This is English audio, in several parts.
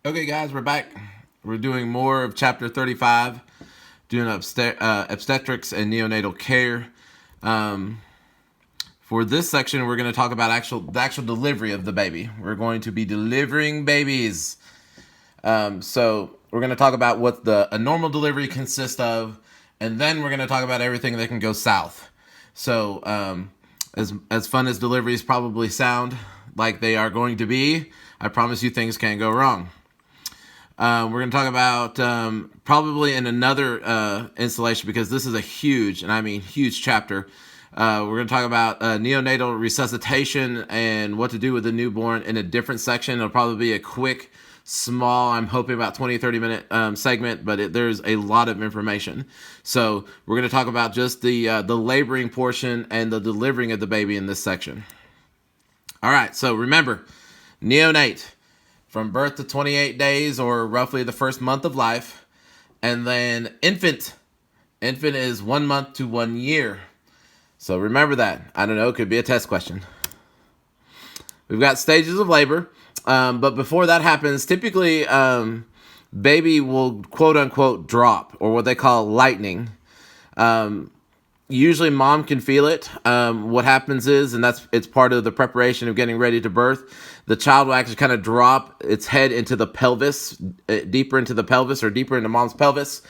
Okay, guys, we're back. We're doing more of chapter 35, doing obstetrics and neonatal care. Um, for this section, we're going to talk about the actual delivery of the baby. We're going to be delivering babies. So we're going to talk about what a normal delivery consists of, and then we're going to talk about everything that can go south. So as fun as deliveries probably sound like they are going to be, I promise you things can go wrong. We're going to talk about probably in another installation, because this is a huge, and I mean huge chapter. We're going to talk about neonatal resuscitation and what to do with the newborn in a different section. It'll probably be a quick, small, I'm hoping about 20-30 minute segment, but there's a lot of information. So we're going to talk about just the laboring portion and the delivering of the baby in this section. All right, so remember, neonate, from birth to 28 days, or roughly the first month of life. And then infant. Infant is 1 month to 1 year. So remember that. I don't know, it could be a test question. We've got stages of labor. But before that happens, typically baby will quote unquote drop, or what they call lightning. Usually mom can feel it. What happens is, and it's part of the preparation of getting ready to birth, the child will actually kind of drop its head into the pelvis, deeper into the pelvis, or deeper into mom's pelvis.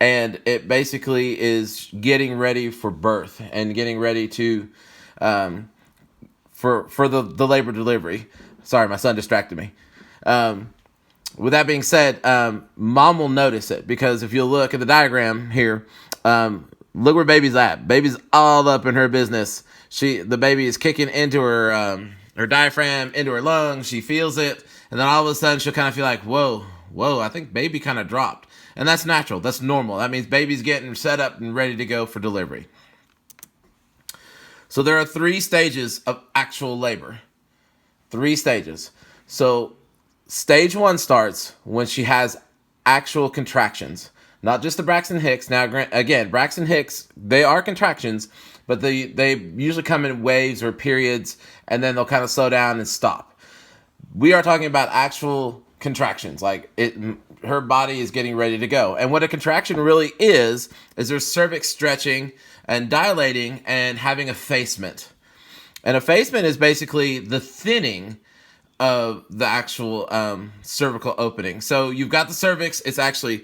And it basically is getting ready for birth and getting ready to, for the labor delivery. Sorry, my son distracted me. With that being said, mom will notice it, because if you look at the diagram here, look where baby's at. Baby's all up in her business. The baby is kicking into her diaphragm, into her lungs. She feels it, and then all of a sudden she'll kind of feel like, whoa, I think baby kind of dropped. And that's natural. That's normal. That means baby's getting set up and ready to go for delivery. So there are 3 stages of actual labor. 3 stages. So stage 1 starts when she has actual contractions. Not just the Braxton Hicks. Now, again, Braxton Hicks, they are contractions, but they usually come in waves or periods, and then they'll kind of slow down and stop. We are talking about actual contractions, like her body is getting ready to go. And what a contraction really is her cervix stretching and dilating and having effacement. And effacement is basically the thinning of the actual cervical opening. So you've got the cervix. It's the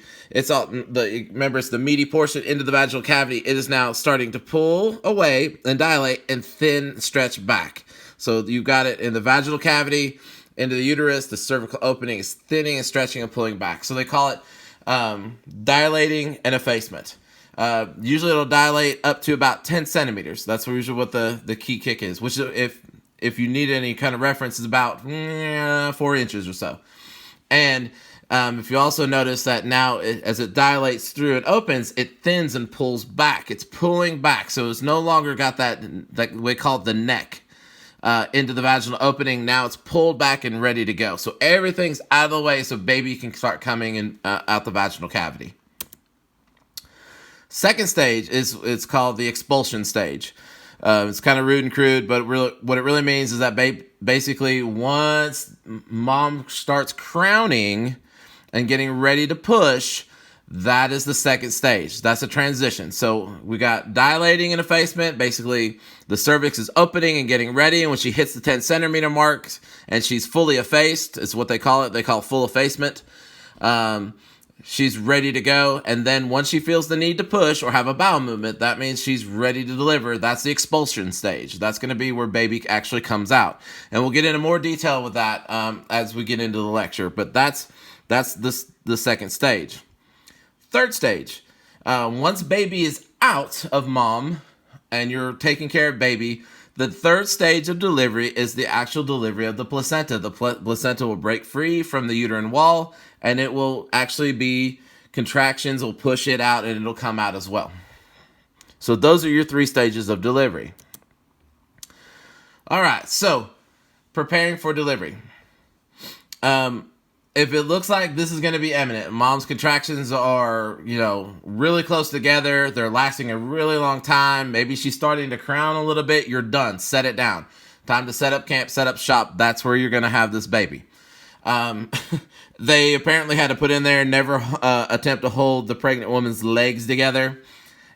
meaty portion into the vaginal cavity. It is now starting to pull away and dilate and thin, stretch back. So you've got it in the vaginal cavity, into the uterus. The cervical opening is thinning and stretching and pulling back. So they call it dilating and effacement. Usually it'll dilate up to about 10 centimeters. That's usually what the key kick is, which if you need any kind of reference, is about 4 inches or so. And if you also notice that now, as it dilates through and opens, it thins and pulls back. It's pulling back. So it's no longer got that we call it the neck into the vaginal opening. Now it's pulled back and ready to go. So everything's out of the way so baby can start coming in out the vaginal cavity. Second stage it's called the expulsion stage. It's kind of rude and crude, but what it really means is that basically once mom starts crowning and getting ready to push, that is the second stage. That's a transition. So we got dilating and effacement. Basically, the cervix is opening and getting ready, and when she hits the 10 centimeter mark and she's fully effaced, it's what they call it. They call full effacement. She's ready to go, and then once she feels the need to push or have a bowel movement, that means she's ready to deliver. That's the expulsion stage. That's going to be where baby actually comes out, and we'll get into more detail with that as we get into the lecture. But that's the second stage. Third stage, once baby is out of mom and you're taking care of baby, the third stage of delivery is the actual delivery of the placenta. The placenta will break free from the uterine wall, and it will actually be contractions will push it out, and it'll come out as well. So those are your 3 stages of delivery. All right, so preparing for delivery. If it looks like this is going to be imminent, mom's contractions are, really close together, they're lasting a really long time, maybe she's starting to crown a little bit, you're done. Set it down. Time to set up camp, set up shop. That's where you're going to have this baby. Um, they apparently had to put in there, never attempt to hold the pregnant woman's legs together.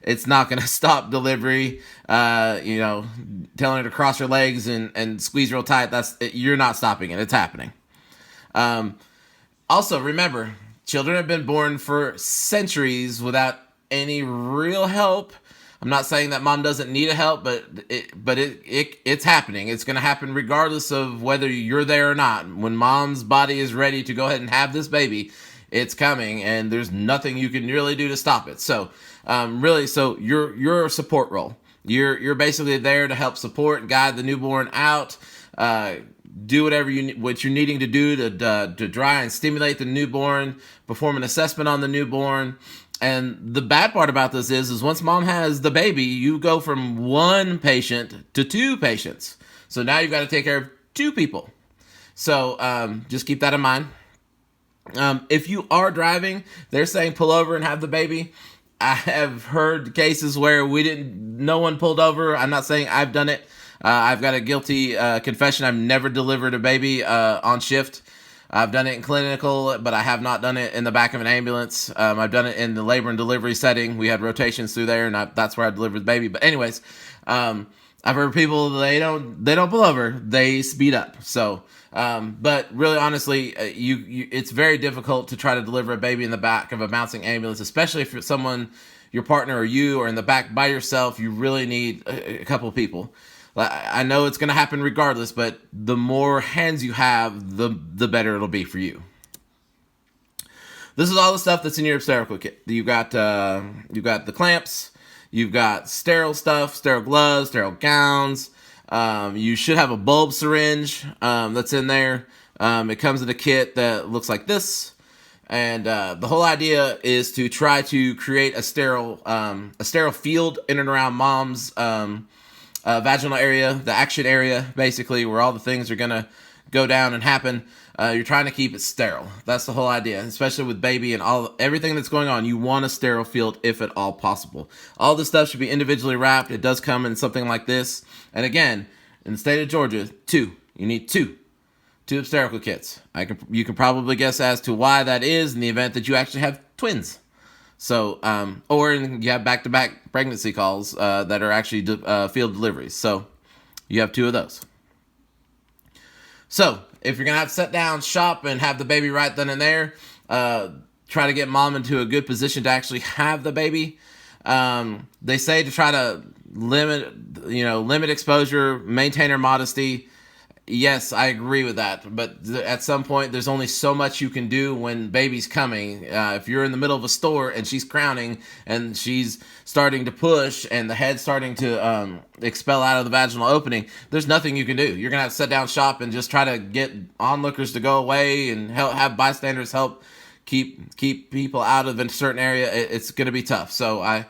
It's not going to stop delivery. Telling her to cross her legs and squeeze real tight. You're not stopping it. It's happening. Also, remember, children have been born for centuries without any real help. I'm not saying that mom doesn't need a help, but it's happening. It's going to happen regardless of whether you're there or not. When mom's body is ready to go ahead and have this baby, it's coming, and there's nothing you can really do to stop it. So, so you're a support role. You're basically there to help support, guide the newborn out. Do what you're needing to do to dry and stimulate the newborn. Perform an assessment on the newborn. And the bad part about this is once mom has the baby, you go from one patient to two patients. So now you've got to take care of two people. So just keep that in mind. If you are driving, they're saying pull over and have the baby. I have heard cases where no one pulled over. I'm not saying I've done it. I've got a guilty confession. I've never delivered a baby on shift. I've done it in clinical, but I have not done it in the back of an ambulance. I've done it in the labor and delivery setting. We had rotations through there, and that's where I delivered the baby. But anyways, I've heard people, they don't pull over, they speed up. So, but really, honestly, it's very difficult to try to deliver a baby in the back of a bouncing ambulance, especially if you're someone, your partner or you are in the back by yourself. You really need a couple of people. I know it's going to happen regardless, but the more hands you have, the better it'll be for you. This is all the stuff that's in your obstetrical kit. You've got the clamps, you've got sterile stuff, sterile gloves, sterile gowns. You should have a bulb syringe that's in there. It comes in a kit that looks like this. And the whole idea is to try to create a sterile field in and around mom's vaginal area, the action area, basically, where all the things are going to go down and happen. You're trying to keep it sterile. That's the whole idea, especially with baby and everything that's going on. You want a sterile field if at all possible. All this stuff should be individually wrapped. It does come in something like this. And again, in the state of Georgia, you need two obstetrical kits. You can probably guess as to why that is in the event that you actually have twins. So, or you have back-to-back pregnancy calls that are actually field deliveries. So, you have two of those. So, if you're going to have to sit down, shop, and have the baby right then and there, try to get mom into a good position to actually have the baby. They say to try to limit exposure, maintain her modesty. Yes, I agree with that. But at some point, there's only so much you can do when baby's coming. If you're in the middle of a store and she's crowning and she's starting to push and the head's starting to expel out of the vaginal opening, there's nothing you can do. You're going to have to sit down shop and just try to get onlookers to go away and have bystanders help keep people out of a certain area. It's going to be tough. So I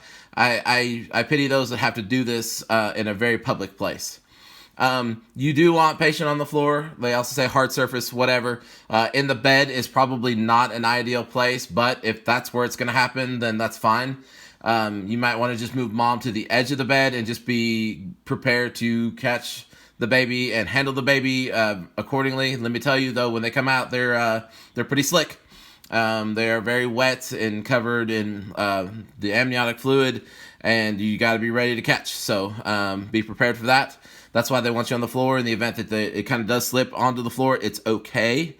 pity those that have to do this in a very public place. You do want patient on the floor. They also say hard surface, whatever. In the bed is probably not an ideal place, but if that's where it's going to happen, then that's fine. You might want to just move mom to the edge of the bed and just be prepared to catch the baby and handle the baby accordingly. Let me tell you though, when they come out, they're pretty slick. They are very wet and covered in the amniotic fluid, and you got to be ready to catch. So be prepared for that. That's why they want you on the floor. In the event that it kind of does slip onto the floor, it's okay,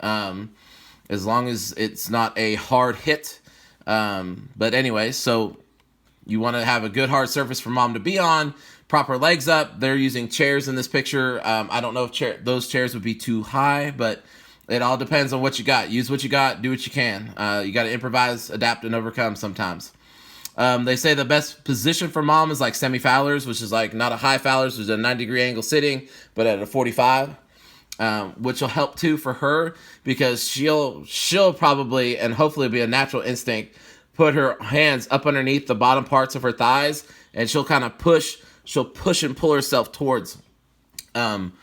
as long as it's not a hard hit. But anyway, so you want to have a good hard surface for mom to be on. Proper legs up. They're using chairs in this picture. I don't know if those chairs would be too high, but it all depends on what you got. Use what you got. Do what you can. You got to improvise, adapt, and overcome sometimes. They say the best position for mom is like semi-Fowler's, which is like not a high Fowler's, which is a 90-degree angle sitting, but at a 45, which will help too for her because she'll probably and hopefully be a natural instinct put her hands up underneath the bottom parts of her thighs, and she'll kind of push. She'll push and pull herself towards, and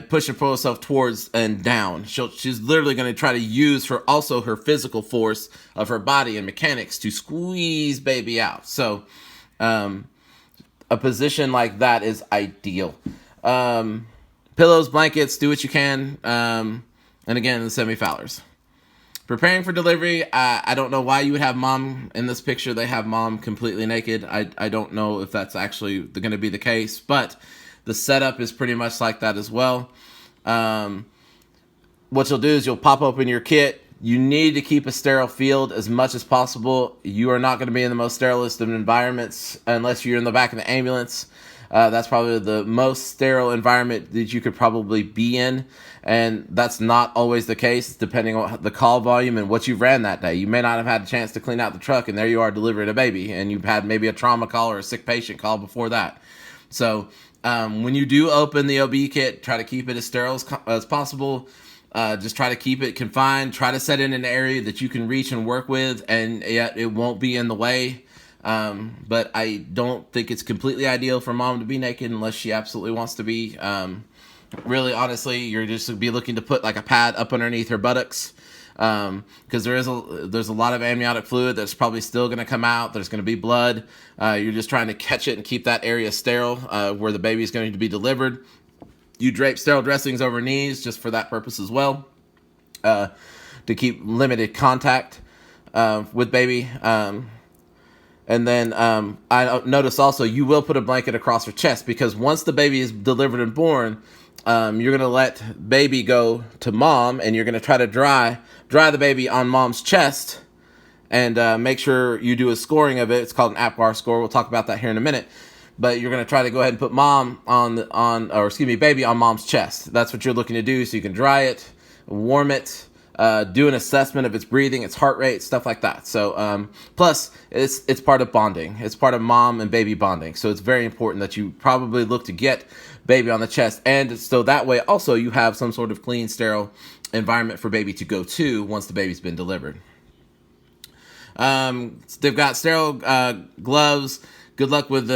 push and pull herself towards and down. She's literally going to try to use her physical force of her body and mechanics to squeeze baby out. So, a position like that is ideal. Pillows, blankets, do what you can. And again, the semi-Fowlers. Preparing for delivery, I don't know why you would have mom in this picture. They have mom completely naked. I don't know if that's actually going to be the case, but the setup is pretty much like that as well. What you'll do is you'll pop open your kit. You need to keep a sterile field as much as possible. You are not going to be in the most sterilest of environments unless you're in the back of the ambulance. That's probably the most sterile environment that you could probably be in. And that's not always the case, depending on the call volume and what you've ran that day. You may not have had a chance to clean out the truck, and there you are delivering a baby, and you've had maybe a trauma call or a sick patient call before that. So when you do open the OB kit, try to keep it as sterile as possible. Just try to keep it confined. Try to set it in an area that you can reach and work with, and yet it won't be in the way. But I don't think it's completely ideal for mom to be naked unless she absolutely wants to be. Really, honestly, you're just going to be looking to put like a pad up underneath her buttocks, because there's a lot of amniotic fluid that's probably still going to come out. There's going to be blood. You're just trying to catch it and keep that area sterile where the baby is going to be delivered. You drape sterile dressings over knees just for that purpose as well, to keep limited contact with baby. And then I notice also you will put a blanket across her chest, because once the baby is delivered and born, you're going to let baby go to mom, and you're going to try to dry the baby on mom's chest, and make sure you do a scoring of it. It's called an APGAR score. We'll talk about that here in a minute. But you're going to try to go ahead and put baby on mom's chest. That's what you're looking to do, so you can dry it, warm it, do an assessment of its breathing, its heart rate, stuff like that. So plus it's part of bonding. It's part of mom and baby bonding. So it's very important that you probably look to get baby on the chest, and so that way also you have some sort of clean, sterile environment for baby to go to once the baby's been delivered. They've got sterile gloves. Good luck with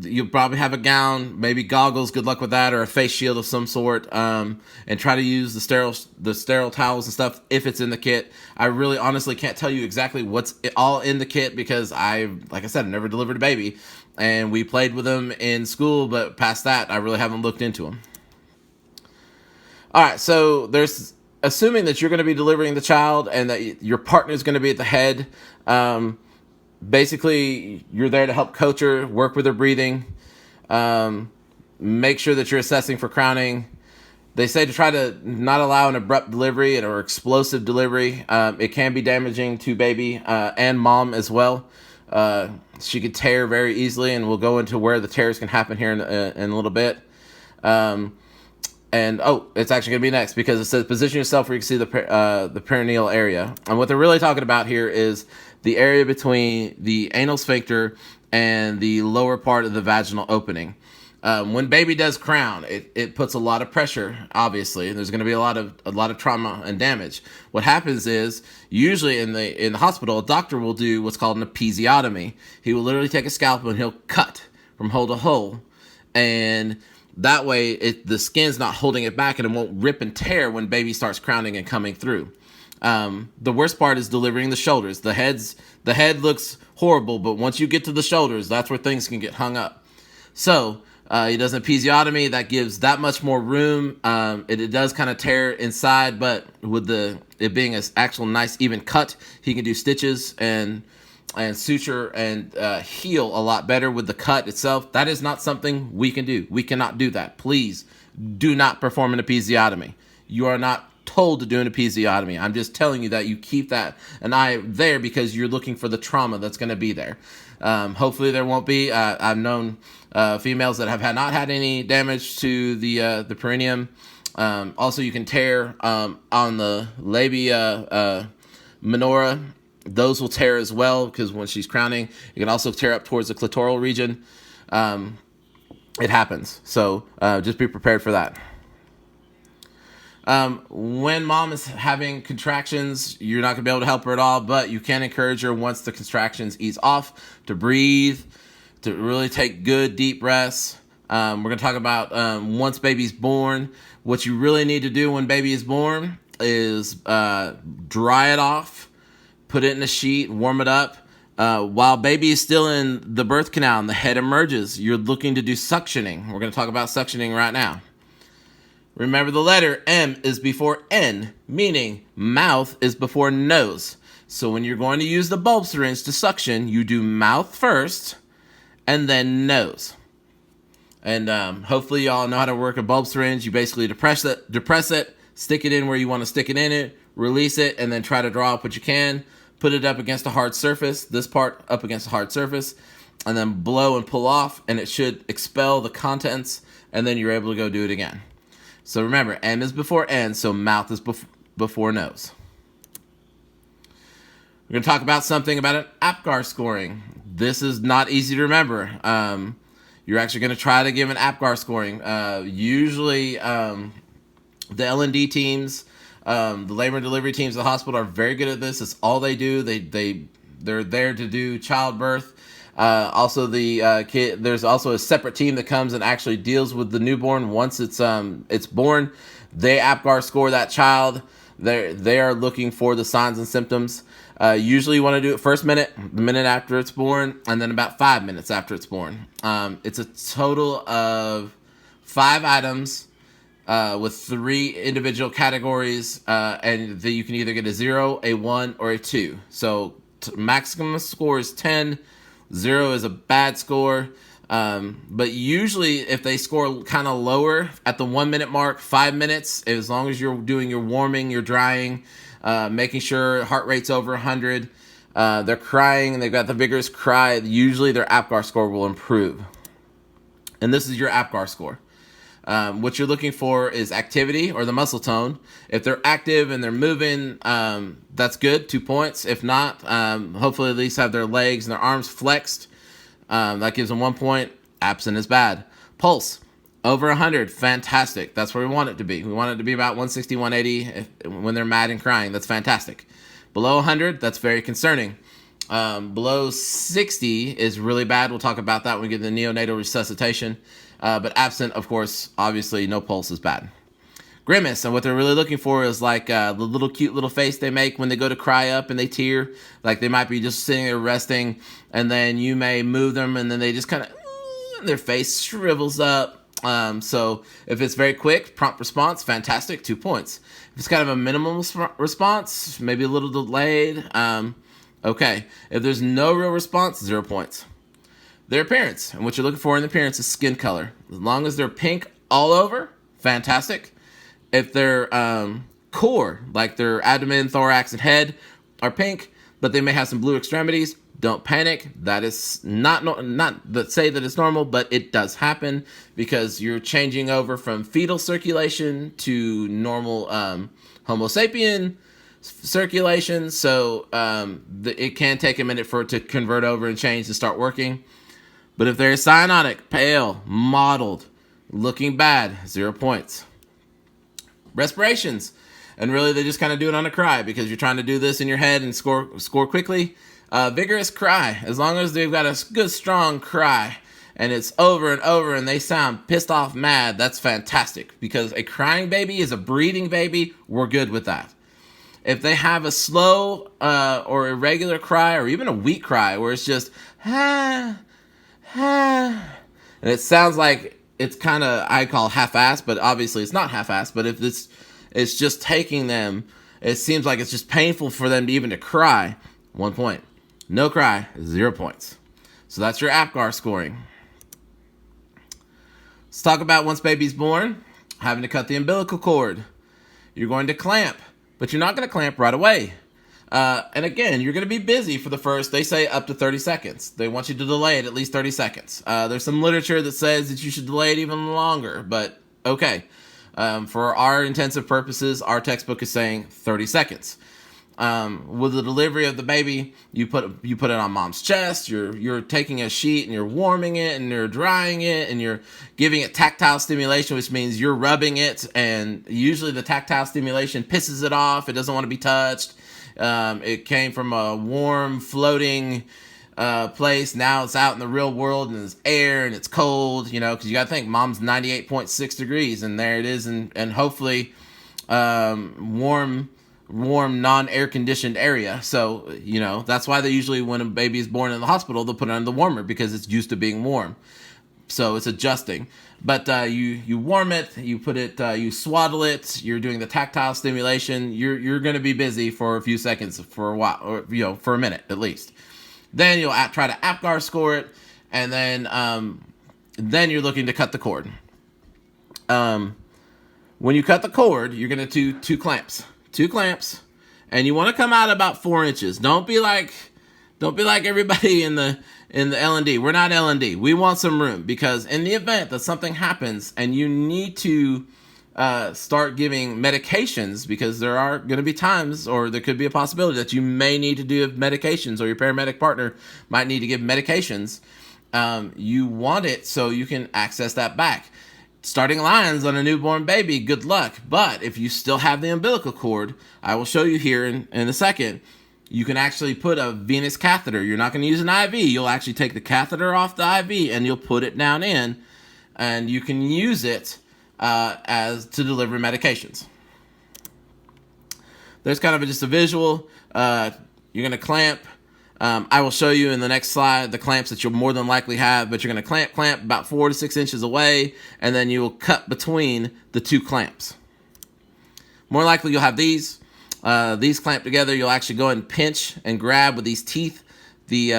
you'll probably have a gown, maybe goggles. Good luck with that, or a face shield of some sort. And try to use the sterile towels and stuff if it's in the kit. I really honestly can't tell you exactly what's all in the kit, because like I said, never delivered a baby, and we played with them in school, but past that, I really haven't looked into them. All right, so there's assuming that you're going to be delivering the child and that your partner is going to be at the head. Basically, you're there to help coach her, work with her breathing, make sure that you're assessing for crowning. They say to try to not allow an abrupt delivery or explosive delivery. It can be damaging to baby and mom as well. She could tear very easily, and we'll go into where the tears can happen here in a little bit. And it's actually going to be next, because it says position yourself where you can see the perineal area. And what they're really talking about here is the area between the anal sphincter and the lower part of the vaginal opening. When baby does crown, it puts a lot of pressure. Obviously, there's going to be a lot of trauma and damage. What happens is, usually in the hospital, a doctor will do what's called an episiotomy. He will literally take a scalpel and he'll cut from hole to hole, and that way the skin's not holding it back, and it won't rip and tear when baby starts crowning and coming through. The worst part is delivering the shoulders. The head looks horrible, but once you get to the shoulders, that's where things can get hung up. So he does an episiotomy that gives that much more room. It does kind of tear inside, but with it being an actual nice even cut, he can do stitches and suture and heal a lot better with the cut itself. That is not something we can do. We cannot do that. Please do not perform an episiotomy. You are not told to do an episiotomy. I'm just telling you that you keep an eye there, because you're looking for the trauma that's going to be there. Hopefully there won't be. I've known females that have not had any damage to the perineum. Also, you can tear on the labia minora. Those will tear as well, because when she's crowning, you can also tear up towards the clitoral region. It happens. So just be prepared for that. When mom is having contractions, you're not going to be able to help her at all, but you can encourage her, once the contractions ease off, to breathe, to really take good deep breaths. We're going to talk about once baby's born. What you really need to do when baby is born is dry it off, put it in a sheet, warm it up. While baby is still in the birth canal and the head emerges, you're looking to do suctioning. We're going to talk about suctioning right now. Remember, the letter M is before N, meaning mouth is before nose. So when you're going to use the bulb syringe to suction, you do mouth first and then nose. And hopefully y'all know how to work a bulb syringe. You basically depress it, stick it in where you want to stick it in it, release it, and then try to draw up what you can. Put it up against a hard surface, this part up against a hard surface, and then blow and pull off, and it should expel the contents, and then you're able to go do it again. So remember, M is before N, so mouth is before nose. We're going to talk about something about an APGAR scoring. This is not easy to remember. You're actually going to try to give an APGAR scoring. Usually, the L&D teams, the labor and delivery teams at the hospital are very good at this. It's all they do. They're there to do childbirth. Also, the kid. There's also a separate team that comes and actually deals with the newborn once it's born. They APGAR score that child. They are looking for the signs and symptoms. Usually you want to do it first minute, the minute after it's born, and then about 5 minutes after it's born. It's a total of 5 items with 3 individual categories, and you can either get a 0, a 1, or a 2. So maximum score is 10. 0 is a bad score. But usually if they score kind of lower at the 1 minute mark, 5 minutes, as long as you're doing your warming, your drying, making sure heart rate's over 100, they're crying and they've got the vigorous cry, usually their APGAR score will improve. And this is your APGAR score. What you're looking for is activity or the muscle tone. If they're active and they're moving, that's good, 2 points. If not, hopefully at least have their legs and their arms flexed. That gives them 1 point. Absent is bad. Pulse, over 100, fantastic. That's where we want it to be. We want it to be about 160, 180 when they're mad and crying. That's fantastic. Below 100, that's very concerning. Below 60 is really bad. We'll talk about that when we get to the neonatal resuscitation. But absent, of course, obviously no pulse is bad. Grimace, and what they're really looking for is like the little cute little face they make when they go to cry up and they tear. Like they might be just sitting there resting, and then you may move them, and then they just kind of, their face shrivels up. So if it's very quick, prompt response, fantastic, 2 points. If it's kind of a minimal response, maybe a little delayed, okay. If there's no real response, 0 points. Their appearance, and what you're looking for in the appearance is skin color. As long as they're pink all over, fantastic. If their core, like their abdomen, thorax, and head, are pink, but they may have some blue extremities, don't panic. That is not that say that it's normal, but it does happen because you're changing over from fetal circulation to normal Homo sapien circulation. So it can take a minute for it to convert over and change to start working. But if they're cyanotic, pale, mottled, looking bad, 0 points. Respirations, and really they just kind of do it on a cry because you're trying to do this in your head and score quickly. Vigorous cry, as long as they've got a good strong cry and it's over and over and they sound pissed off mad, that's fantastic because a crying baby is a breathing baby. We're good with that. If they have a slow or irregular cry or even a weak cry where it's just and it sounds like it's kind of, I call half-assed, but obviously it's not half-assed. But if it's just taking them, it seems like it's just painful for them to even to cry, 1 point. No cry, 0 points. So that's your APGAR scoring. Let's talk about once baby's born, having to cut the umbilical cord. You're going to clamp, but you're not going to clamp right away. And again, you're going to be busy for the first, they say up to 30 seconds. They want you to delay it at least 30 seconds. There's some literature that says that you should delay it even longer, but okay. For our intensive purposes, our textbook is saying 30 seconds. With the delivery of the baby, you put it on mom's chest, you're taking a sheet and you're warming it and you're drying it and you're giving it tactile stimulation, which means you're rubbing it, and usually the tactile stimulation pisses it off. It doesn't want to be touched. It came from a warm, floating place. Now it's out in the real world and it's air and it's cold, because you got to think mom's 98.6 degrees and there it is, and hopefully warm, non-air conditioned area. So, that's why they usually, when a baby is born in the hospital, they'll put it on the warmer because it's used to being warm. So it's adjusting. But you warm it, you put it, you swaddle it. You're doing the tactile stimulation. You're going to be busy for a few seconds, for a while, or for a minute at least. Then you'll try to APGAR score it, and then you're looking to cut the cord. When you cut the cord, you're going to do two clamps, and you want to come out about 4 inches. Don't be like everybody in the L&D. We're not L&D. We want some room, because in the event that something happens and you need to start giving medications, because there are going to be times, or there could be a possibility that you may need to do medications, or your paramedic partner might need to give medications. You want it so you can access that back. Starting lines on a newborn baby, good luck. But if you still have the umbilical cord, I will show you here in a second, you can actually put a venous catheter. You're not going to use an IV. You'll actually take the catheter off the IV and you'll put it down in, and you can use it as to deliver medications. There's kind of just a visual. You're going to clamp. I will show you in the next slide the clamps that you'll more than likely have, but you're going to clamp about 4 to 6 inches away, and then you will cut between the two clamps. More likely you'll have these clamped together. You'll actually go and pinch and grab with these teeth the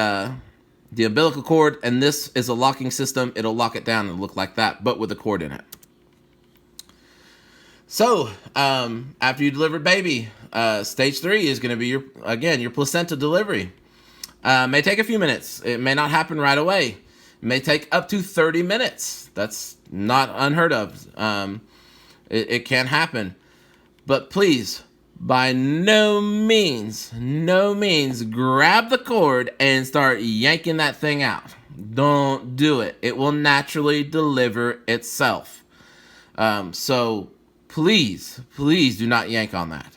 umbilical cord, and this is a locking system. It'll lock it down and look like that, but with a cord in it. So after you deliver baby, stage 3 is going to be your placenta delivery. May take a few minutes. It may not happen right away. It may take up to 30 minutes. That's not unheard of. It can happen. But please, by no means, grab the cord and start yanking that thing out. Don't do it. It will naturally deliver itself. So please do not yank on that.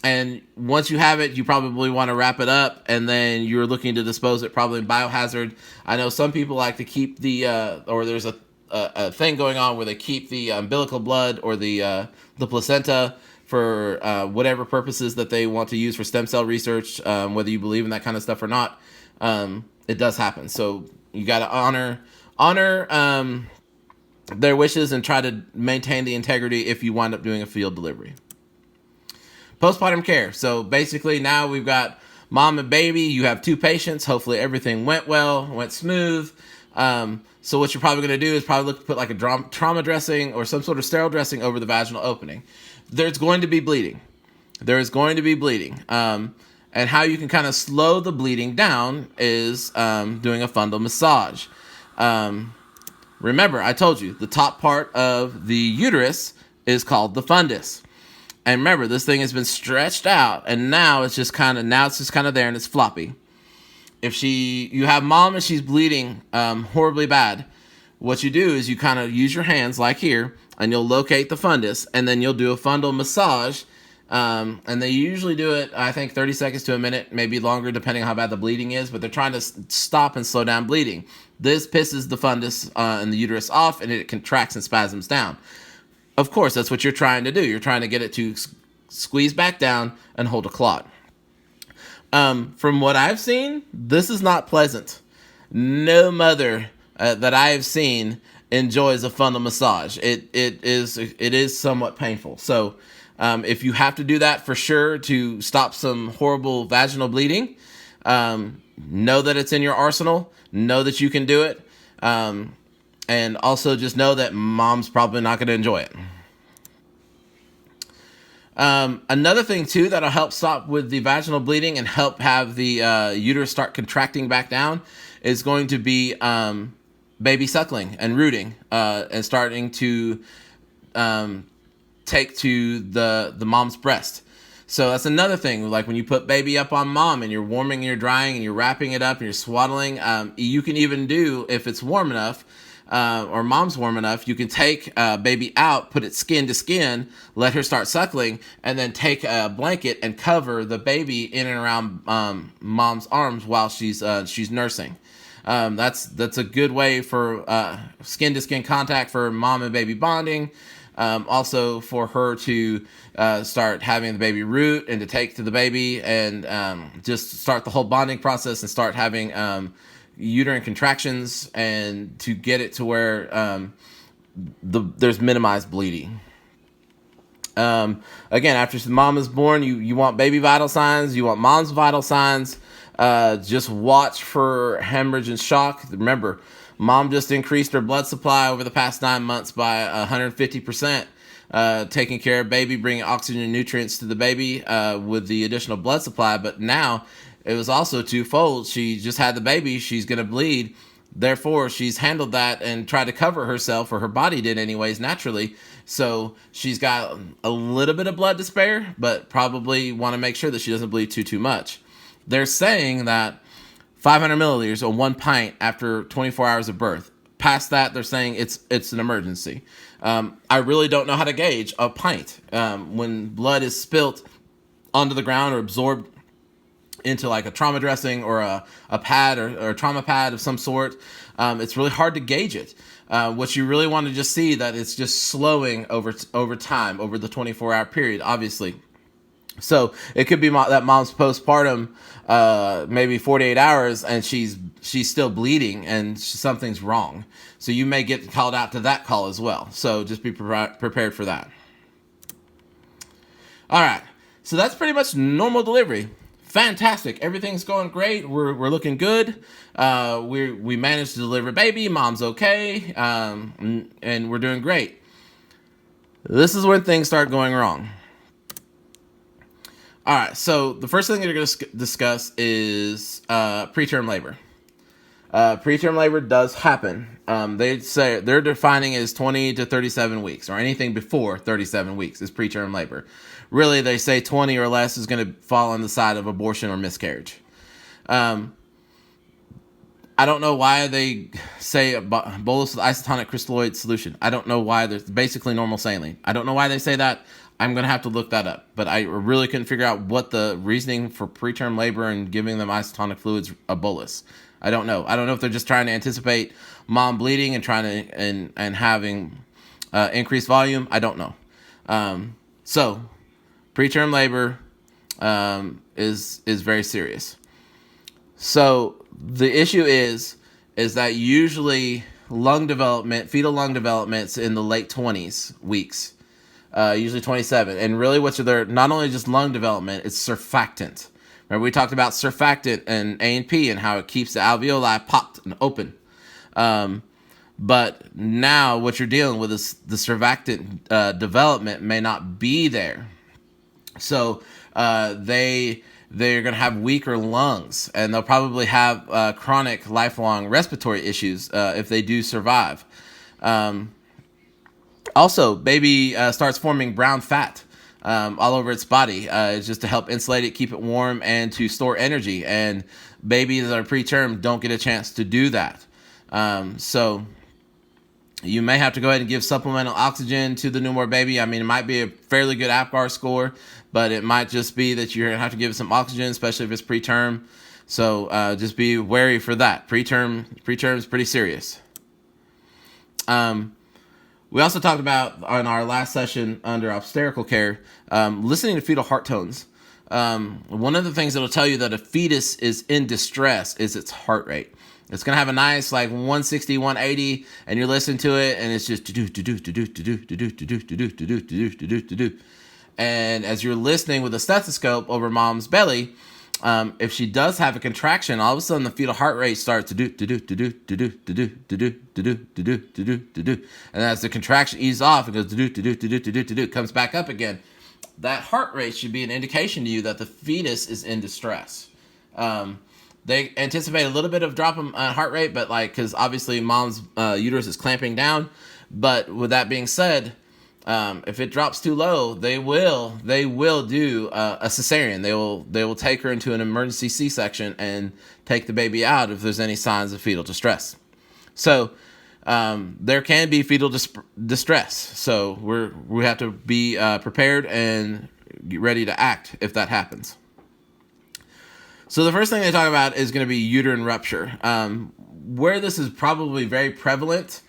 And once you have it, you probably want to wrap it up, and then you're looking to dispose it, probably in biohazard. I know some people like to keep or there's a thing going on where they keep the umbilical blood or the placenta for whatever purposes that they want to use for stem cell research, whether you believe in that kind of stuff or not. It does happen. So you got to honor their wishes and try to maintain the integrity if you wind up doing a field delivery. Postpartum care. So basically now we've got mom and baby. You have 2 patients. Hopefully everything went well, went smooth. So what you're probably going to do is probably look to put like a trauma dressing or some sort of sterile dressing over the vaginal opening. There's going to be bleeding. And how you can kind of slow the bleeding down is doing a fundal massage. Remember, I told you the top part of the uterus is called the fundus. And remember, this thing has been stretched out, and now it's just kind of there, and it's floppy. If you have mom and she's bleeding horribly bad, what you do is you kind of use your hands like here, and you'll locate the fundus, and then you'll do a fundal massage. And they usually do it, I think, 30 seconds to a minute, maybe longer, depending on how bad the bleeding is. But they're trying to stop and slow down bleeding. This pisses the fundus in the uterus off, and it contracts and spasms down. Of course, that's what you're trying to do. You're trying to get it to squeeze back down and hold a clot. From what I've seen, this is not pleasant. No mother that I have seen enjoys a fundal massage. It is somewhat painful. So if you have to do that for sure to stop some horrible vaginal bleeding, know that it's in your arsenal. Know that you can do it. And also just know that mom's probably not going to enjoy it. Another thing, too, that'll help stop with the vaginal bleeding and help have the uterus start contracting back down is going to be baby suckling and rooting and starting to take to the mom's breast. So that's another thing. Like when you put baby up on mom and you're warming and you're drying and you're wrapping it up and you're swaddling, you can even do, if it's warm enough, or mom's warm enough, you can take baby out, put it skin to skin, let her start suckling, and then take a blanket and cover the baby in and around mom's arms while she's nursing. That's a good way for skin to skin contact for mom and baby bonding. Also for her to start having the baby root and to take to the baby and just start the whole bonding process and start having uterine contractions and to get it to where there's minimized bleeding. Again, after the mom is born, you want baby vital signs, you want mom's vital signs. Just watch for hemorrhage and shock. Remember, mom just increased her blood supply over the past 9 months by 150%, taking care of baby, bringing oxygen and nutrients to the baby with the additional blood supply. But now it was also twofold. She just had the baby. She's going to bleed. Therefore, she's handled that and tried to cover herself, or her body did anyways, naturally. So she's got a little bit of blood to spare, but probably want to make sure that she doesn't bleed too much. They're saying that 500 milliliters or 1 pint after 24 hours of birth. Past that, they're saying it's an emergency. I really don't know how to gauge a pint. When blood is spilt onto the ground or absorbed into like a trauma dressing or a pad or a trauma pad of some sort, it's really hard to gauge it. What you really want to just see that it's just slowing over time, over the 24-hour period, obviously. So it could be that mom's postpartum, maybe 48 hours, and she's still bleeding and something's wrong. So you may get called out to that call as well. So just be prepared for that. All right. So that's pretty much normal delivery. Fantastic. Everything's going great. We're looking good. We managed to deliver baby. Mom's okay. And we're doing great. This is when things start going wrong. All right. So the first thing that you're going to discuss is preterm labor. Preterm labor does happen. They say they're defining it as 20 to 37 weeks, or anything before 37 weeks is preterm labor. Really, they say 20 or less is going to fall on the side of abortion or miscarriage. I don't know why they say a bolus with isotonic crystalloid solution. I don't know why. There's basically normal saline. I don't know why they say that. I'm going to have to look that up. But I really couldn't figure out what the reasoning for preterm labor and giving them isotonic fluids a bolus. I don't know. I don't know if they're just trying to anticipate mom bleeding and trying to and having increased volume. I don't know. So preterm labor is very serious. So the issue is that usually fetal lung development's in the late 20s weeks, usually 27. And really what's there, not only just lung development, it's surfactant. Remember we talked about surfactant and A&P and how it keeps the alveoli popped and open. But now what you're dealing with is the surfactant development may not be there. So they're going to have weaker lungs, and they'll probably have chronic lifelong respiratory issues if they do survive. Also, baby starts forming brown fat all over its body. It's just to help insulate it, keep it warm, and to store energy. And babies that are preterm don't get a chance to do that. So you may have to go ahead and give supplemental oxygen to the newborn baby. I mean, it might be a fairly good APGAR score, but it might just be that you're going to have to give it some oxygen, especially if it's preterm. So just be wary for that. Preterm is pretty serious. We also talked about on our last session under obstetrical care, listening to fetal heart tones. One of the things that will tell you that a fetus is in distress is its heart rate. It's going to have a nice like 160, 180, and you're listening to it, and it's just do. And as you're listening with a stethoscope over mom's belly, if she does have a contraction, all of a sudden the fetal heart rate starts to do. And as the contraction eases off, it goes comes back up again. That heart rate should be an indication to you that the fetus is in distress. They anticipate a little bit of drop in heart rate, but because obviously mom's uterus is clamping down. But with that being said, if it drops too low, they will do a cesarean. They will take her into an emergency C-section and take the baby out if there's any signs of fetal distress. So there can be fetal distress. So we have to be prepared and get ready to act if that happens. So the first thing they talk about is going to be uterine rupture. Where this is probably very prevalent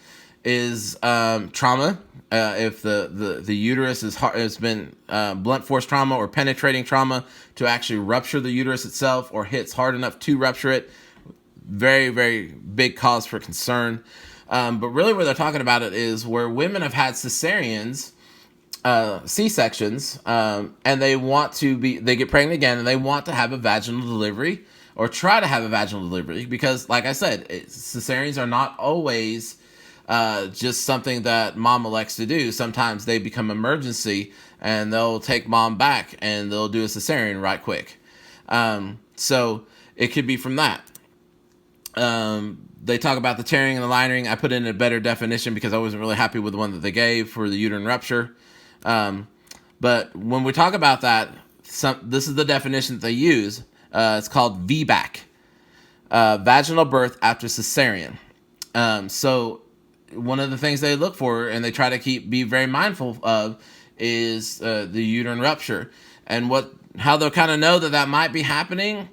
is trauma. If the uterus has been blunt force trauma or penetrating trauma to actually rupture the uterus itself, or hits hard enough to rupture it, very, very big cause for concern. But really where they're talking about it is where women have had cesareans, C-sections, and they get pregnant again and they want to have a vaginal delivery or try to have a vaginal delivery because, like I said, cesareans are not always just something that mom elects to do. Sometimes they become emergency and they'll take mom back and they'll do a cesarean right quick. So it could be from that. They talk about the tearing and the lining. I put in a better definition because I wasn't really happy with the one that they gave for the uterine rupture. But when we talk about that, this is the definition that they use. It's called VBAC, vaginal birth after cesarean. So one of the things they look for and they try to be very mindful of is the uterine rupture. And how they'll kind of know that might be happening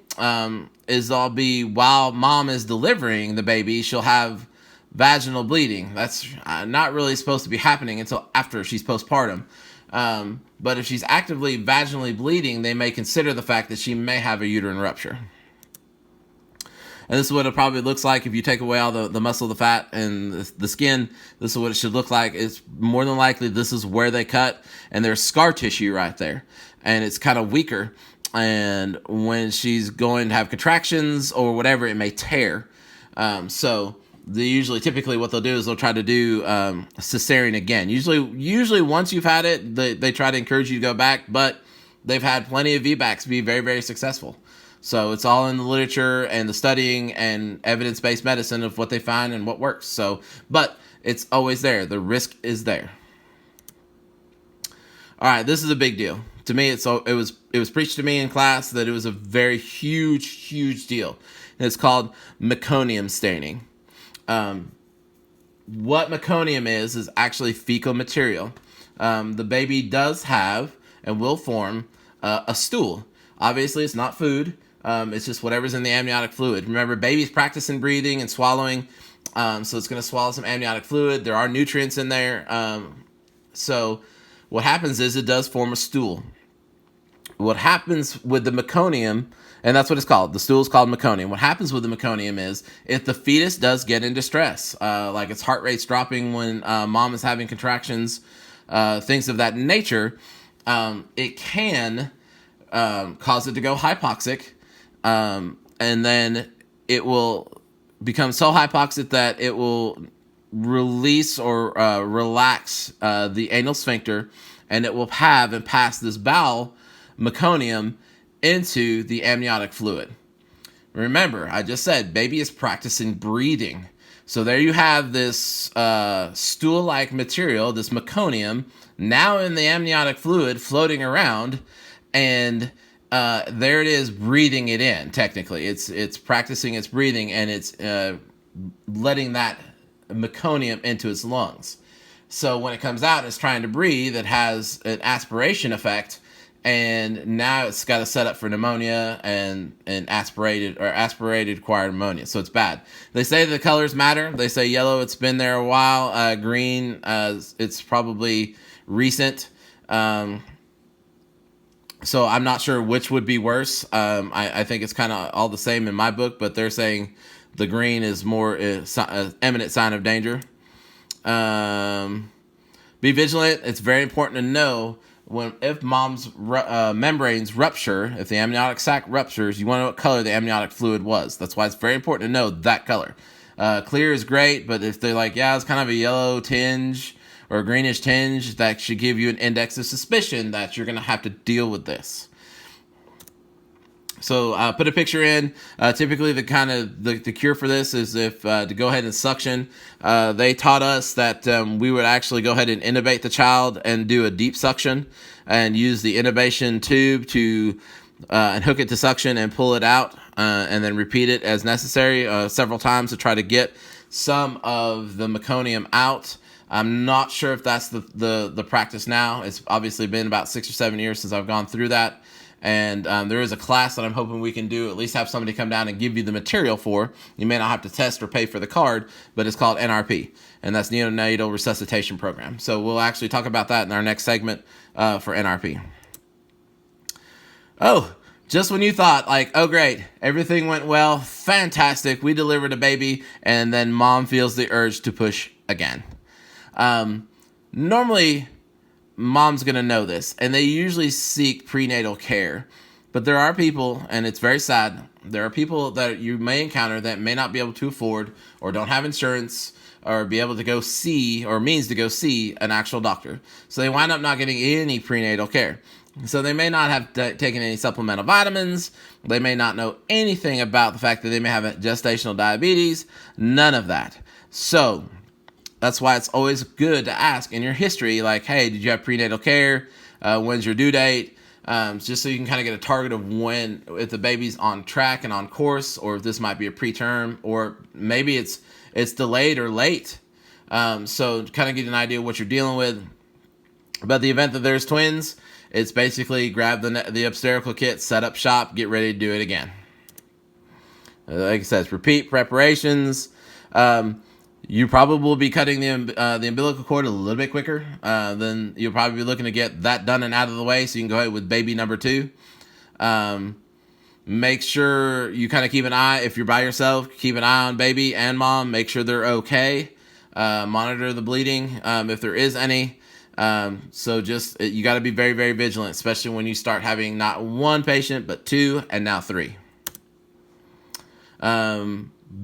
is they'll be, while mom is delivering the baby, she'll have vaginal bleeding. That's not really supposed to be happening until after she's postpartum. But if she's actively vaginally bleeding, they may consider the fact that she may have a uterine rupture. And this is what it probably looks like if you take away all the muscle, the fat, and the skin. This is what it should look like. It's more than likely this is where they cut, and there's scar tissue right there. And it's kind of weaker. And when she's going to have contractions or whatever, it may tear. So typically what they'll do is they'll try to do cesarean again. Usually once you've had it, they try to encourage you to go back, but they've had plenty of VBACs be very, very successful. So it's all in the literature and the studying and evidence-based medicine of what they find and what works. So, but it's always there. The risk is there. All right, this is a big deal. To me, it was preached to me in class that it was a very huge deal. And it's called meconium staining. What meconium is actually fecal material. The baby does have and will form a stool. Obviously, it's not food. It's just whatever's in the amniotic fluid. Remember, baby's practicing breathing and swallowing, so it's going to swallow some amniotic fluid. There are nutrients in there. So what happens is it does form a stool. What happens with the meconium, and that's what it's called. The stool is called meconium. What happens with the meconium is if the fetus does get in distress, like its heart rate's dropping when mom is having contractions, things of that nature, it can cause it to go hypoxic, and then it will become so hypoxic that it will release or relax the anal sphincter, and it will have and pass this bowel meconium into the amniotic fluid. Remember, I just said baby is practicing breathing. So there you have this stool-like material, this meconium, now in the amniotic fluid floating around, and there it is breathing it in. Technically, it's practicing its breathing, and it's letting that meconium into its lungs. So when it comes out and it's trying to breathe, it has an aspiration effect, and now it's got to set up for pneumonia and aspirated acquired pneumonia. So it's bad. They say the colors matter. They say yellow, it's been there a while. Green, it's probably recent. So I'm not sure which would be worse. I think it's kind of all the same in my book, but they're saying the green is more imminent sign of danger. Be vigilant. It's very important to know if mom's membranes rupture, if the amniotic sac ruptures, you want to know what color the amniotic fluid was. That's why it's very important to know that color. Clear is great, but if they're like, yeah, it's kind of a yellow tinge or a greenish tinge, that should give you an index of suspicion that you're going to have to deal with this. So put a picture in. Typically, the cure for this is if to go ahead and suction. They taught us that we would actually go ahead and intubate the child and do a deep suction and use the intubation tube to and hook it to suction and pull it out and then repeat it as necessary several times to try to get some of the meconium out. I'm not sure if that's the practice now. It's obviously been about 6 or 7 years since I've gone through that. And there is a class that I'm hoping we can do, at least have somebody come down and give you the material for. You may not have to test or pay for the card, but it's called NRP, and that's Neonatal Resuscitation Program. So we'll actually talk about that in our next segment for NRP. Oh, just when you thought, like, oh, great, everything went well, fantastic, we delivered a baby, and then mom feels the urge to push again. Normally, mom's going to know this, and they usually seek prenatal care. But there are people, and it's very sad, there are people that you may encounter that may not be able to afford or don't have insurance or be able to go see or means to go see an actual doctor. So they wind up not getting any prenatal care. So they may not have taken any supplemental vitamins. They may not know anything about the fact that they may have gestational diabetes. None of that. So that's why it's always good to ask in your history, like, hey, did you have prenatal care? When's your due date? Just so you can kind of get a target of when, if the baby's on track and on course, or if this might be a preterm, or maybe it's delayed or late. So kind of get an idea of what you're dealing with. But the event that there's twins, it's basically grab the obstetrical kit, set up shop, get ready to do it again. Like I said, repeat preparations. You probably will be cutting the umbilical cord a little bit quicker. Then you'll probably be looking to get that done and out of the way so you can go ahead with baby number 2. Make sure you kind of keep an eye, if you're by yourself, keep an eye on baby and mom. Make sure they're okay. Monitor the bleeding if there is any. So just, you got to be very, very vigilant, especially when you start having not one patient, but 2 and now 3.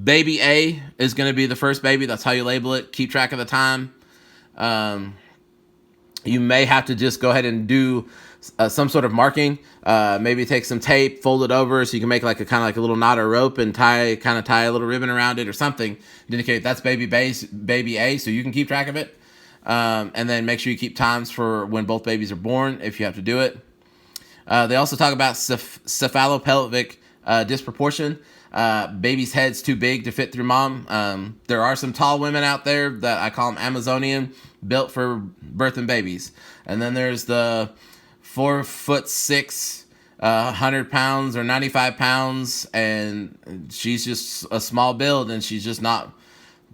Baby A is going to be the first baby. That's how you label it. Keep track of the time. You may have to just go ahead and do some sort of marking. Maybe take some tape, fold it over so you can make like a kind of like a little knot or rope and tie a little ribbon around it or something to indicate that's baby A, so you can keep track of it. And then make sure you keep times for when both babies are born if you have to do it. They also talk about cephalopelvic disproportion. Baby's head's too big to fit through mom. There are some tall women out there that I call them Amazonian, built for birthing babies. And then there's the 4'6", 100 pounds or 95 pounds, and she's just a small build and she's just not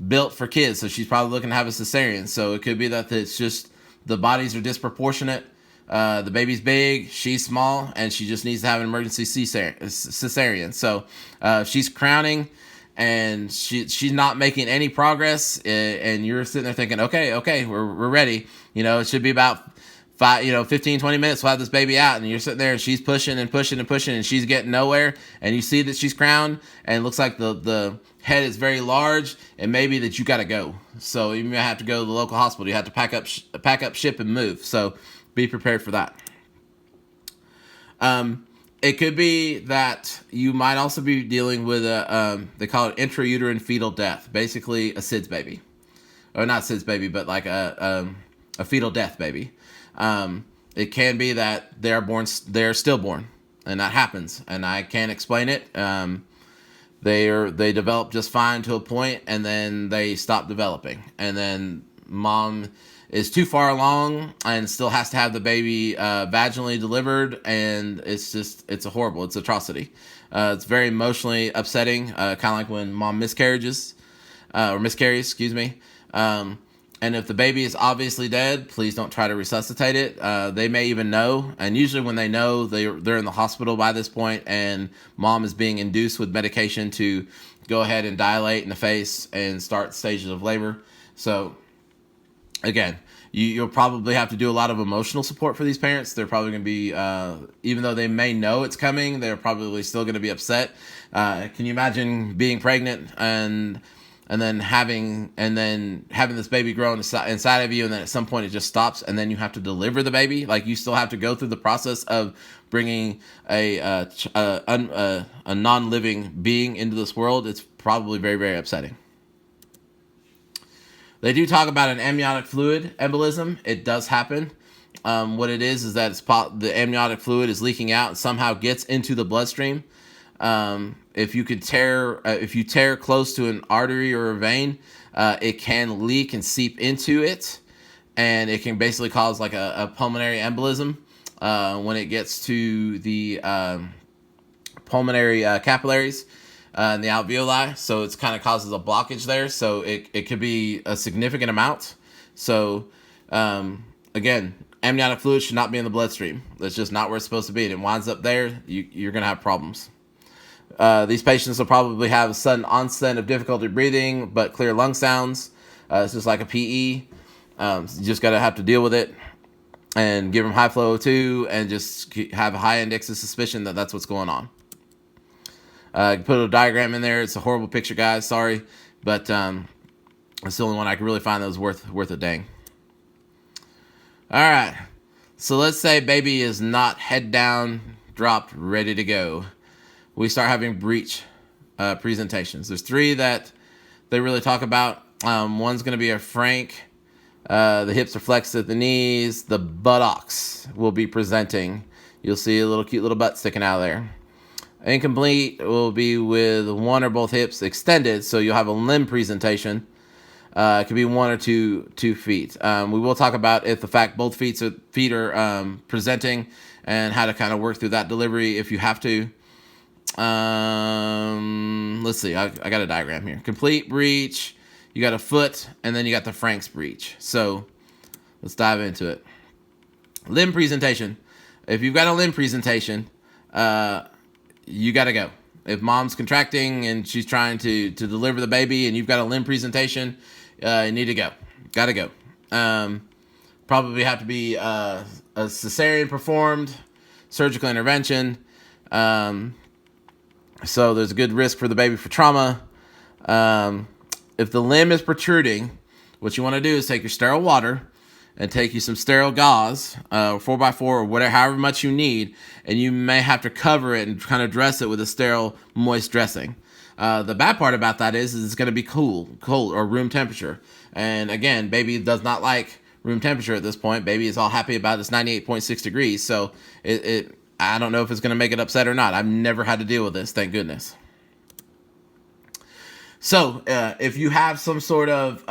built for kids. So she's probably looking to have a cesarean. So it could be that it's just the bodies are disproportionate. The baby's big, she's small, and she just needs to have an emergency cesarean. So she's crowning, and she's not making any progress, and you're sitting there thinking, okay, we're ready. It should be about 15, 20 minutes, we'll have this baby out, and you're sitting there, and she's pushing and pushing and pushing, and she's getting nowhere, and you see that she's crowned, and it looks like the head is very large, and maybe that you got to go. So you may have to go to the local hospital. You have to pack up, ship, and move. So be prepared for that. It could be that you might also be dealing with they call it intrauterine fetal death, basically a SIDS baby, or not SIDS baby, but like a fetal death baby. It can be that they're stillborn, and that happens, and I can't explain it. They develop just fine to a point, and then they stop developing, and then mom is too far along and still has to have the baby vaginally delivered, and it's a horrible, it's atrocity. It's very emotionally upsetting, kind of like when mom miscarries, excuse me. And if the baby is obviously dead, please don't try to resuscitate it. They may even know, and usually when they know, they're in the hospital by this point, and mom is being induced with medication to go ahead and dilate in the face and start stages of labor. So again, you'll probably have to do a lot of emotional support for these parents. They're probably going to be, even though they may know it's coming, they're probably still going to be upset. Can you imagine being pregnant and then having this baby grow inside of you, and then at some point it just stops, and then you have to deliver the baby? Like, you still have to go through the process of bringing a non-living being into this world. It's probably very, very upsetting. They do talk about an amniotic fluid embolism. It does happen. What it is that the amniotic fluid is leaking out and somehow gets into the bloodstream. If you tear close to an artery or a vein, it can leak and seep into it, and it can basically cause like a pulmonary embolism when it gets to the pulmonary capillaries and the alveoli. So it's kind of causes a blockage there. So it could be a significant amount. So again, amniotic fluid should not be in the bloodstream. That's just not where it's supposed to be. And it winds up there, you're going to have problems. These patients will probably have a sudden onset of difficulty breathing, but clear lung sounds. It's just like a PE. You just got to have to deal with it and give them high flow O2 and just have a high index of suspicion that that's what's going on. Put a diagram in there. It's a horrible picture, guys. Sorry. But it's the only one I can really find that was worth a dang. All right. So let's say baby is not head down, dropped, ready to go. We start having breech presentations. There's 3 that they really talk about. One's going to be a frank. The hips are flexed at the knees. The buttocks will be presenting. You'll see a little cute little butt sticking out of there. Incomplete will be with one or both hips extended, so you'll have a limb presentation. It could be 1 or 2 feet. We will talk about if the fact both feet are presenting and how to kind of work through that delivery if you have to. Let's see. I got a diagram here. Complete breech. You got a foot, and then you got the Frank's breech. So let's dive into it. Limb presentation. If you've got a limb presentation, you got to go. If mom's contracting and she's trying to deliver the baby and you've got a limb presentation, you need to go. Got to go. Probably have to be a cesarean performed, surgical intervention. So there's a good risk for the baby for trauma. If the limb is protruding, what you want to do is take your sterile water and take you some sterile gauze, 4x4 or whatever, however much you need, and you may have to cover it and kind of dress it with a sterile, moist dressing. The bad part about that is it's going to be cold or room temperature. And again, baby does not like room temperature at this point. Baby is all happy about it's 98.6 degrees. So I don't know if it's going to make it upset or not. I've never had to deal with this, thank goodness. So if you have some sort of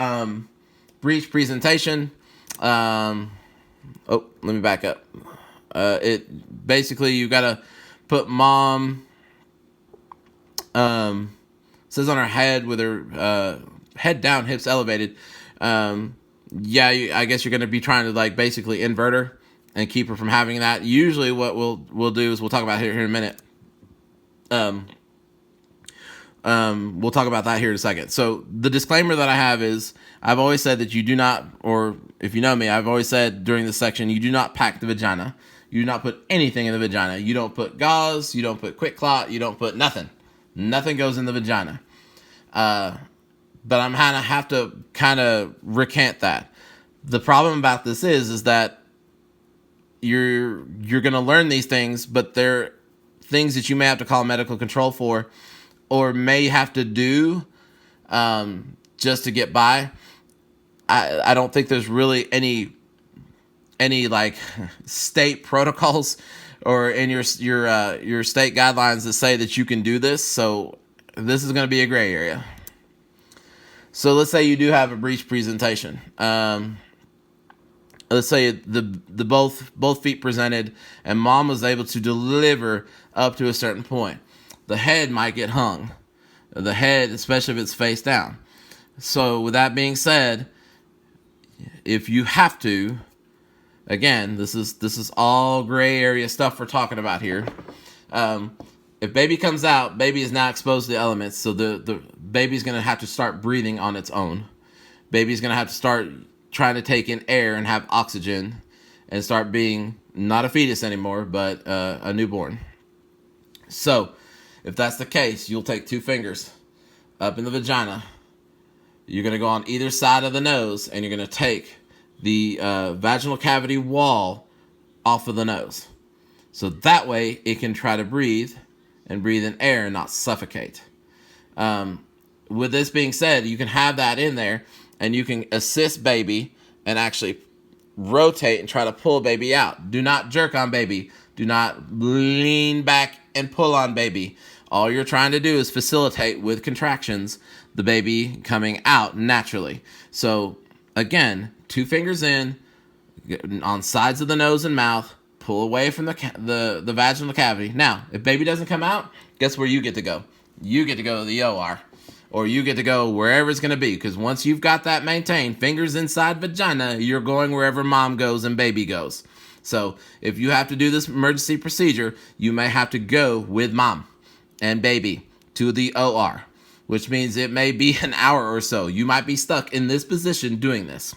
breech presentation, let me back up. It basically you got to put mom says on her head with her head down, hips elevated. I guess you're going to be trying to like basically invert her and keep her from having that. Usually what we'll do is we'll talk about it here in a minute. We'll talk about that here in a second. So the disclaimer that I have is I've always said that you do not, or if you know me, I've always said during this section, you do not pack the vagina. You do not put anything in the vagina. You don't put gauze. You don't put quick clot. You don't put nothing. Nothing goes in the vagina. But I'm going to have to kind of recant that. The problem about this is that you're going to learn these things, but they're things that you may have to call medical control for, or may have to do just to get by. I don't think there's really any like state protocols or in your state guidelines that say that you can do this. So this is going to be a gray area. So let's say you do have a breech presentation. Let's say the both feet presented and mom was able to deliver up to a certain point. The head might get hung. The head, especially if it's face down. So with that being said, if you have to, again, this is all gray area stuff we're talking about here. If baby comes out, baby is now exposed to the elements, so the baby's going to have to start breathing on its own. Baby's going to have to start trying to take in air and have oxygen and start being not a fetus anymore, but a newborn. So if that's the case, you'll take 2 fingers up in the vagina. You're going to go on either side of the nose, and you're going to take the vaginal cavity wall off of the nose. So that way it can try to breathe and breathe in air and not suffocate. With this being said, you can have that in there, and you can assist baby and actually rotate and try to pull baby out. Do not jerk on baby. Do not lean back and pull on baby. All you're trying to do is facilitate with contractions the baby coming out naturally. So again, 2 fingers in on sides of the nose and mouth, pull away from the vaginal cavity. Now, if baby doesn't come out, guess where you get to go? You get to go to the OR. or you get to go wherever it's going to be. Because once you've got that maintained, fingers inside vagina, you're going wherever mom goes and baby goes. So if you have to do this emergency procedure, you may have to go with mom and baby to the OR, which means it may be an hour or so. You might be stuck in this position doing this.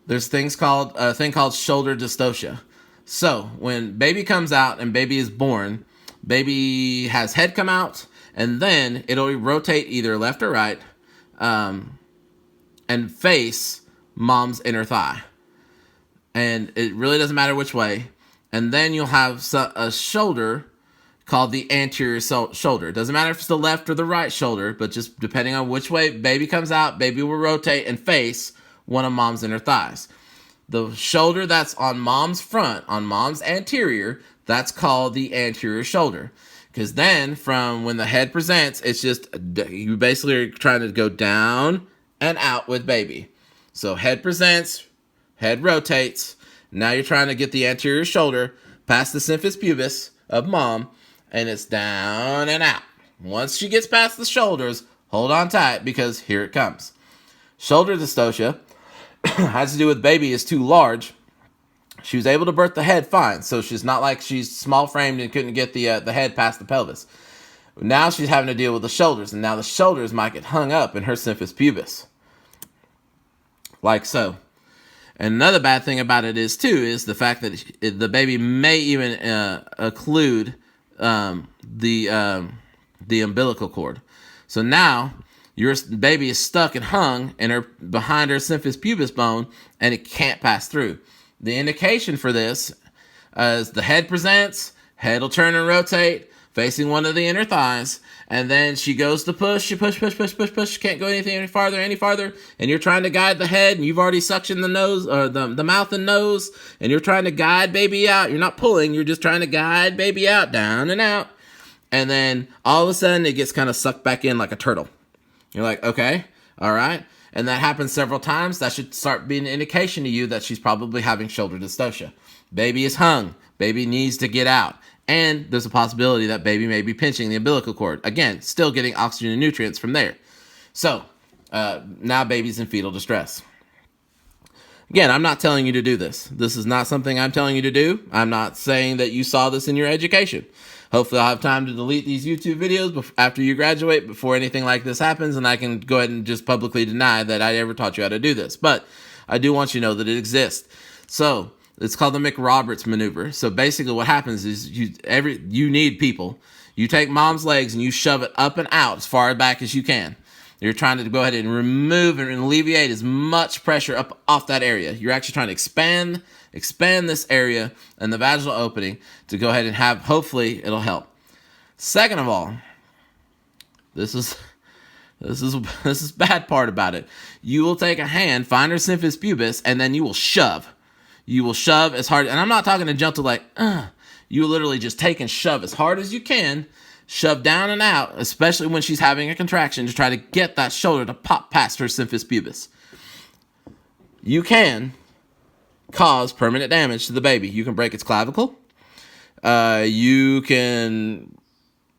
There's a thing called shoulder dystocia. So when baby comes out and baby is born, baby has head come out, and then it'll rotate either left or right, and face mom's inner thigh. And it really doesn't matter which way. And then you'll have a shoulder called the anterior shoulder. It doesn't matter if it's the left or the right shoulder, but just depending on which way baby comes out, baby will rotate and face one of mom's inner thighs. The shoulder that's on mom's front, on mom's anterior, that's called the anterior shoulder. Because then from when the head presents, it's just, you basically are trying to go down and out with baby. So head presents, head rotates. Now you're trying to get the anterior shoulder past the symphysis pubis of mom, and it's down and out. Once she gets past the shoulders, hold on tight because here it comes. Shoulder dystocia has to do with baby is too large. She was able to birth the head fine, so she's not like she's small framed and couldn't get the head past the pelvis. Now she's having to deal with the shoulders, and now the shoulders might get hung up in her symphysis pubis, like so. And another bad thing about it is the fact that the baby may even occlude the umbilical cord. So now your baby is stuck and hung behind her symphysis pubis bone, and it can't pass through. The indication for this is the head presents, head will turn and rotate, facing one of the inner thighs, and then she goes to push, she push, can't go any farther, and you're trying to guide the head, and you've already suctioned the nose, or the mouth and nose, and you're trying to guide baby out. You're not pulling, you're just trying to guide baby out, down and out, and then all of a sudden it gets kind of sucked back in like a turtle. You're like, okay, all right. And that happens several times. That should start being an indication to you that she's probably having shoulder dystocia. Baby is hung. Baby needs to get out. And there's a possibility that baby may be pinching the umbilical cord. Again, still getting oxygen and nutrients from there. So, now baby's in fetal distress. Again, I'm not telling you to do this. This is not something I'm telling you to do. I'm not saying that you saw this in your education. Hopefully I'll have time to delete these YouTube videos after you graduate, before anything like this happens, and I can go ahead and just publicly deny that I ever taught you how to do this. But I do want you to know that it exists. So it's called the McRoberts maneuver. So basically what happens is you need people. You take mom's legs and you shove it up and out as far back as you can. You're trying to go ahead and remove and alleviate as much pressure up off that area. You're actually trying to expand this area and the vaginal opening to go ahead and hopefully it'll help. Second of all, this is bad part about it. You will take a hand, find her symphysis pubis, and then you will shove. You will shove as hard, and I'm not talking a gentle like, you literally just take and shove as hard as you can, shove down and out, especially when she's having a contraction, to try to get that shoulder to pop past her symphysis pubis. You can cause permanent damage to the baby. You can break its clavicle. You can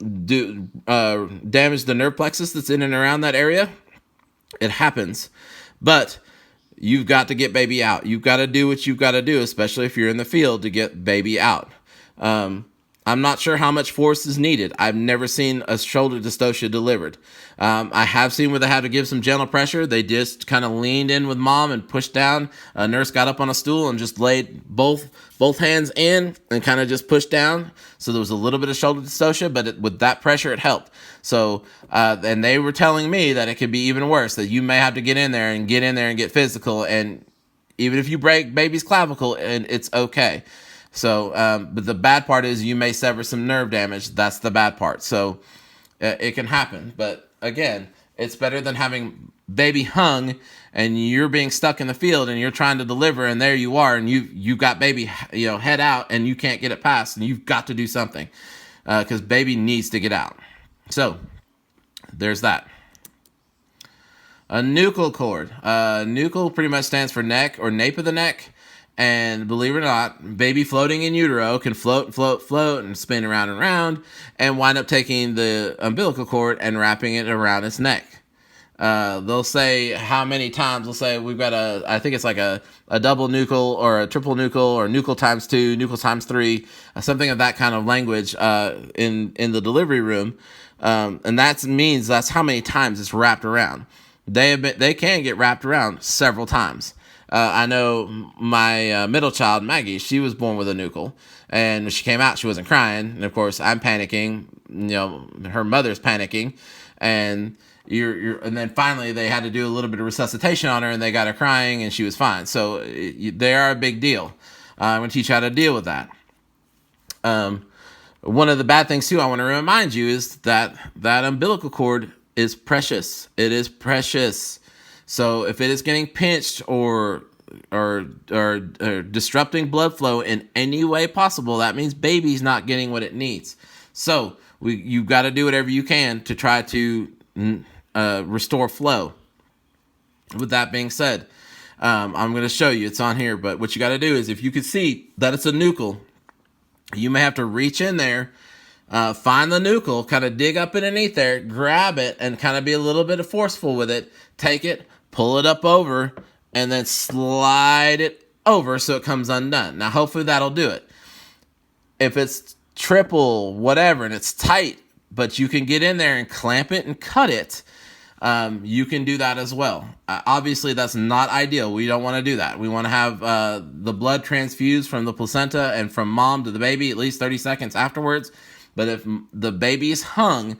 damage the nerve plexus that's in and around that area. It happens. But you've got to get baby out. You've got to do what you've got to do, especially if you're in the field, to get baby out. I'm not sure how much force is needed. I've never seen a shoulder dystocia delivered. I have seen where they had to give some gentle pressure. They just kind of leaned in with mom and pushed down. A nurse got up on a stool and just laid both hands in and kind of just pushed down. So there was a little bit of shoulder dystocia, but with that pressure, it helped. So, and they were telling me that it could be even worse, that you may have to get in there and get physical. And even if you break baby's clavicle, and it's okay. So, but the bad part is you may sever some nerve damage. That's the bad part. So it can happen. But again, it's better than having baby hung and you're being stuck in the field and you're trying to deliver, and there you are, and you got baby, head out, and you can't get it past, and you've got to do something because baby needs to get out. So there's that. A nuchal cord. Nuchal pretty much stands for neck or nape of the neck. And believe it or not, baby floating in utero can float, float, float, and spin around and around, and wind up taking the umbilical cord and wrapping it around its neck. They'll say how many times. They'll say we've got I think it's like a double nuchal or a triple nuchal or nuchal times 2, nuchal times 3, something of that kind of language in the delivery room. And that means that's how many times it's wrapped around. They can get wrapped around several times. I know my middle child, Maggie, she was born with a nuchal. And when she came out, she wasn't crying. And, of course, I'm panicking. Her mother's panicking. And and then finally they had to do a little bit of resuscitation on her, and they got her crying, and she was fine. So they are a big deal. I'm going to teach you how to deal with that. One of the bad things, too, I want to remind you is that umbilical cord is precious. It is precious. So if it is getting pinched or disrupting blood flow in any way possible, that means baby's not getting what it needs. So you've got to do whatever you can to try to restore flow. With that being said, I'm going to show you. It's on here, but what you got to do is, if you can see that it's a nuchal, you may have to reach in there, find the nuchal, kind of dig up underneath there, grab it, and kind of be a little bit forceful with it. Take it, pull it up over, and then slide it over so it comes undone. Now, hopefully that'll do it. If it's triple, whatever, and it's tight, but you can get in there and clamp it and cut it, you can do that as well. Obviously, that's not ideal. We don't want to do that. We want to have the blood transfused from the placenta and from mom to the baby at least 30 seconds afterwards. But if the baby's hung,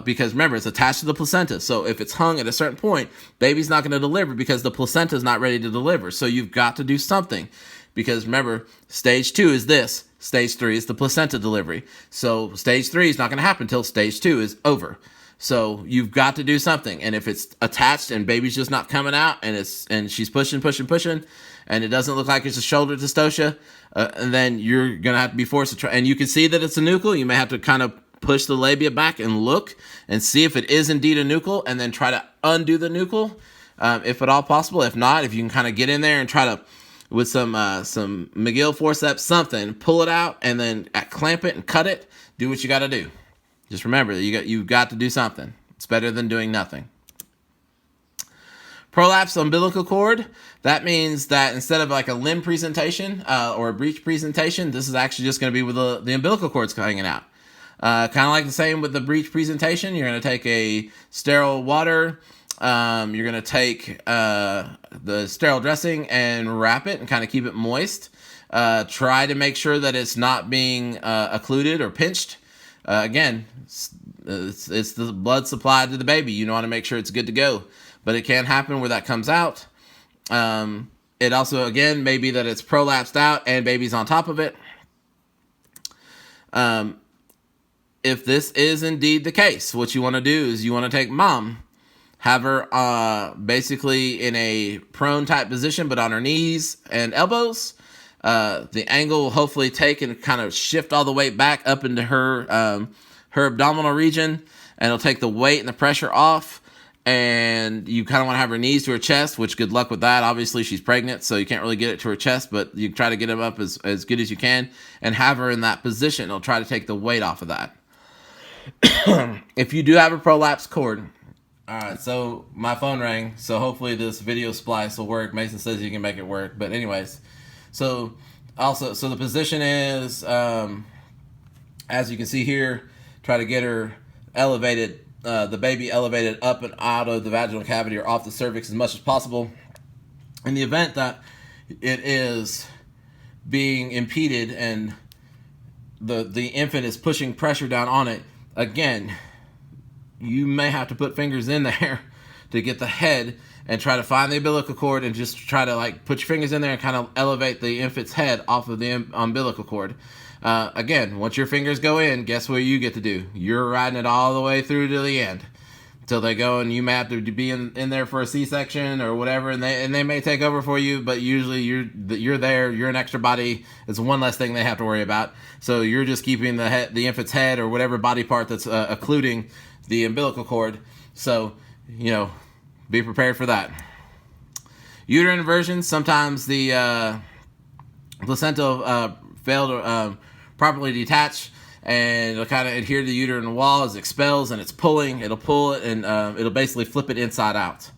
because remember, it's attached to the placenta. So if it's hung at a certain point, baby's not going to deliver because the placenta is not ready to deliver. So you've got to do something. Because remember, stage 2 is this. Stage 3 is the placenta delivery. So stage 3 is not going to happen until stage 2 is over. So you've got to do something. And if it's attached and baby's just not coming out, and she's pushing, and it doesn't look like it's a shoulder dystocia, and then you're going to have to be forced to try. And you can see that it's a nuchal. You may have to kind of push the labia back and look and see if it is indeed a nuchal, and then try to undo the nuchal, if at all possible. If not, if you can kind of get in there and try to, with some McGill forceps, something, pull it out, and then clamp it and cut it. Do what you got to do. Just remember that you've got to do something. It's better than doing nothing. Prolapse umbilical cord. That means that instead of like a limb presentation or a breech presentation, this is actually just going to be with the umbilical cords hanging out. Kind of like the same with the breech presentation. You're going to take a sterile water. You're going to take the sterile dressing and wrap it and kind of keep it moist. Try to make sure that it's not being occluded or pinched. Again, it's the blood supply to the baby. You want to make sure it's good to go. But it can happen where that comes out. It also, again, may be that it's prolapsed out and baby's on top of it. If this is indeed the case, what you want to do is you want to take mom, have her basically in a prone type position, but on her knees and elbows. The angle will hopefully take and kind of shift all the weight back up into her abdominal region, and it'll take the weight and the pressure off. And you kind of want to have her knees to her chest, which good luck with that. Obviously, she's pregnant, so you can't really get it to her chest, but you try to get them up as good as you can and have her in that position. It'll try to take the weight off of that. If you do have a prolapsed cord, all right, so my phone rang, so hopefully this video splice will work. Mason says you can make it work, but anyways. So the position is, as you can see here, try to get her elevated, the baby elevated up and out of the vaginal cavity or off the cervix as much as possible. In the event that it is being impeded and the infant is pushing pressure down on it, again, you may have to put fingers in there to get the head and try to find the umbilical cord and just try to like put your fingers in there and kind of elevate the infant's head off of the umbilical cord. Again, once your fingers go in, guess what you get to do? You're riding it all the way through to the end until they go, and you may have to be in there for a C-section or whatever, and they may take over for you, but usually you're there. You're an extra body. It's one less thing they have to worry about. So you're just keeping the infant's head or whatever body part that's occluding the umbilical cord. So be prepared for that. Uterine inversion. Sometimes the placenta fail to properly detach, and it'll kind of adhere to the uterine wall as it expels, and it's pulling. It'll pull it, and it'll basically flip it inside out.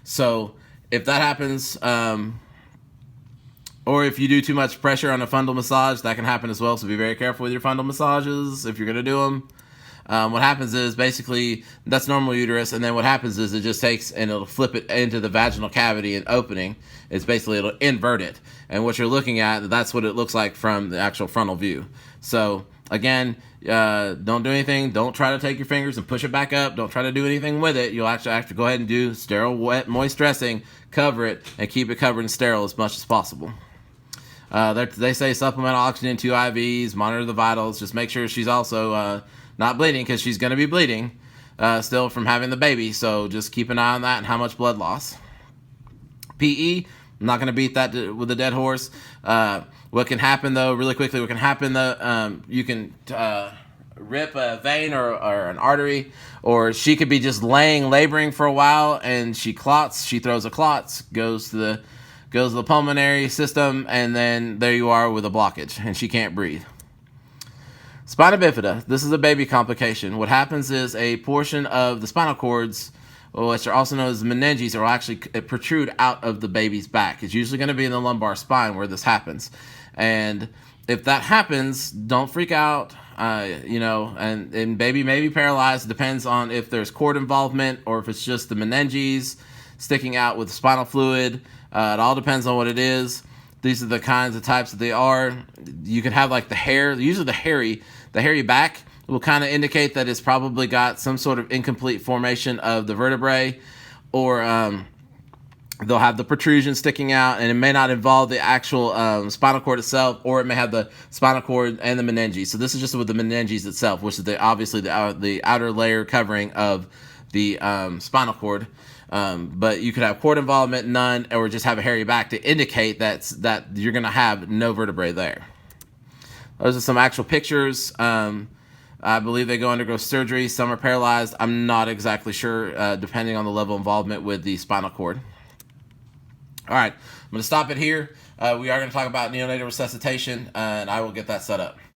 So if that happens, or if you do too much pressure on a fundal massage, that can happen as well. So be very careful with your fundal massages if you're going to do them. What happens is basically that's normal uterus, and then what happens is it just takes and it'll flip it into the vaginal cavity and opening. It's basically it'll invert it, and what you're looking at, that's what it looks like from the actual frontal view. So again, don't do anything. Don't try to take your fingers and push it back up. Don't try to do anything with it. You'll actually have to go ahead and do sterile, wet, moist dressing, cover it, and keep it covered and sterile as much as possible. They say supplemental oxygen, 2 IVs, monitor the vitals. Just make sure she's also not bleeding, because she's going to be bleeding still from having the baby. So just keep an eye on that and how much blood loss. PE, I'm not going to beat that with a dead horse. What can happen, though, really quickly, what can happen, though, you can rip a vein or an artery, or she could be just laboring for a while, and she clots. She throws a clot, goes to the pulmonary system, and then there you are with a blockage, and she can't breathe. Spina bifida, this is a baby complication. What happens is a portion of the spinal cords, which are also known as meninges, will actually protrude out of the baby's back. It's usually going to be in the lumbar spine where this happens. And if that happens, don't freak out. And baby may be paralyzed. It depends on if there's cord involvement or if it's just the meninges sticking out with spinal fluid. It all depends on what it is. These are the kinds of types that they are. You can have like the hair, usually the hairy back will kind of indicate that it's probably got some sort of incomplete formation of the vertebrae, or they'll have the protrusion sticking out, and it may not involve the actual spinal cord itself, or it may have the spinal cord and the meninges. So this is just with the meninges itself, which is obviously the outer layer covering of the spinal cord. But you could have cord involvement, none, or just have a hairy back to indicate that you're going to have no vertebrae there. Those are some actual pictures. I believe they go undergo surgery. Some are paralyzed. I'm not exactly sure, depending on the level of involvement with the spinal cord. All right, I'm going to stop it here. We are going to talk about neonatal resuscitation, and I will get that set up.